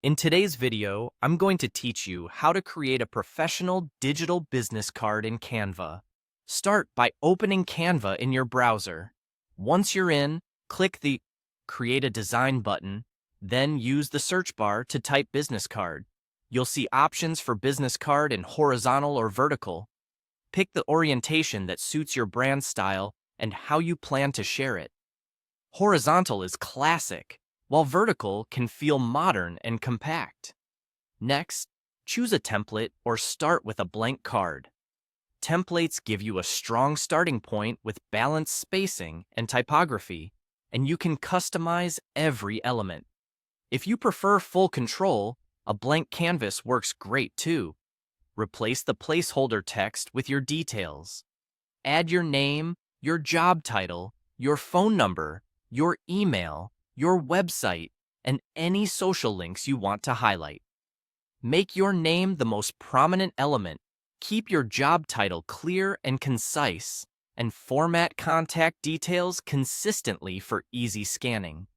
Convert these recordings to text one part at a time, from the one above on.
In today's video, I'm going to teach you how to create a professional digital business card in Canva. Start by opening Canva in your browser. Once you're in, click the Create a Design button, then use the search bar to type business card. You'll see options for business card in horizontal or vertical. Pick the orientation that suits your brand style and how you plan to share it. Horizontal is classic, while vertical can feel modern and compact. Next, choose a template or start with a blank card. Templates give you a strong starting point with balanced spacing and typography, and you can customize every element. If you prefer full control, a blank canvas works great too. Replace the placeholder text with your details. Add your name, your job title, your phone number, your email, your website, and any social links you want to highlight. Make your name the most prominent element, keep your job title clear and concise, and format contact details consistently for easy scanning.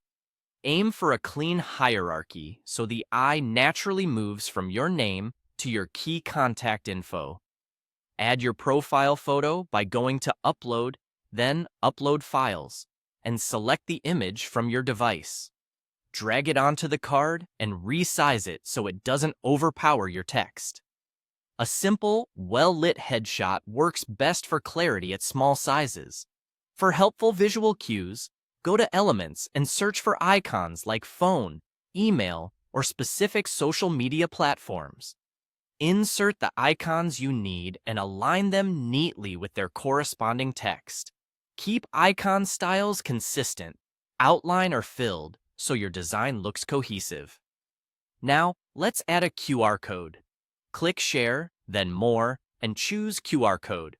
Aim for a clean hierarchy so the eye naturally moves from your name to your key contact info. Add your profile photo by going to Upload, then Upload Files, and select the image from your device. Drag it onto the card and resize it so it doesn't overpower your text. A simple, well-lit headshot works best for clarity at small sizes. For helpful visual cues, go to Elements and search for icons like phone, email, or specific social media platforms. Insert the icons you need and align them neatly with their corresponding text. Keep icon styles consistent, outline or filled, so your design looks cohesive. Now, let's add a QR code. Click Share, then More, and choose QR code.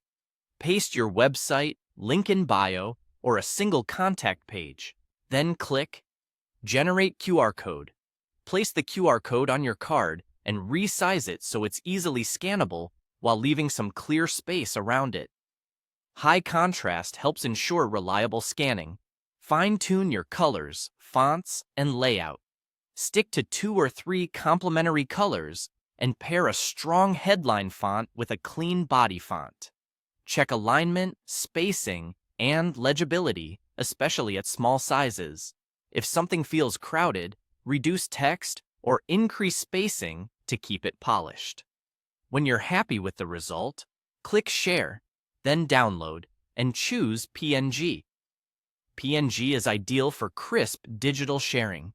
Paste your website, link in bio, or a single contact page. Then click Generate QR code. Place the QR code on your card and resize it so it's easily scannable while leaving some clear space around it. High contrast helps ensure reliable scanning. Fine-tune your colors, fonts, and layout. Stick to 2 or 3 complementary colors and pair a strong headline font with a clean body font. Check alignment, spacing, and legibility, especially at small sizes. If something feels crowded, reduce text or increase spacing to keep it polished. When you're happy with the result, click Share, then Download, and choose PNG. PNG is ideal for crisp digital sharing.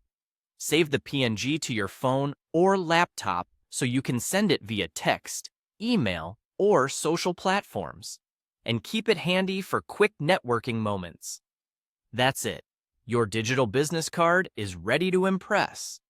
Save the PNG to your phone or laptop so you can send it via text, email, or social platforms. And keep it handy for quick networking moments. That's it. Your digital business card is ready to impress.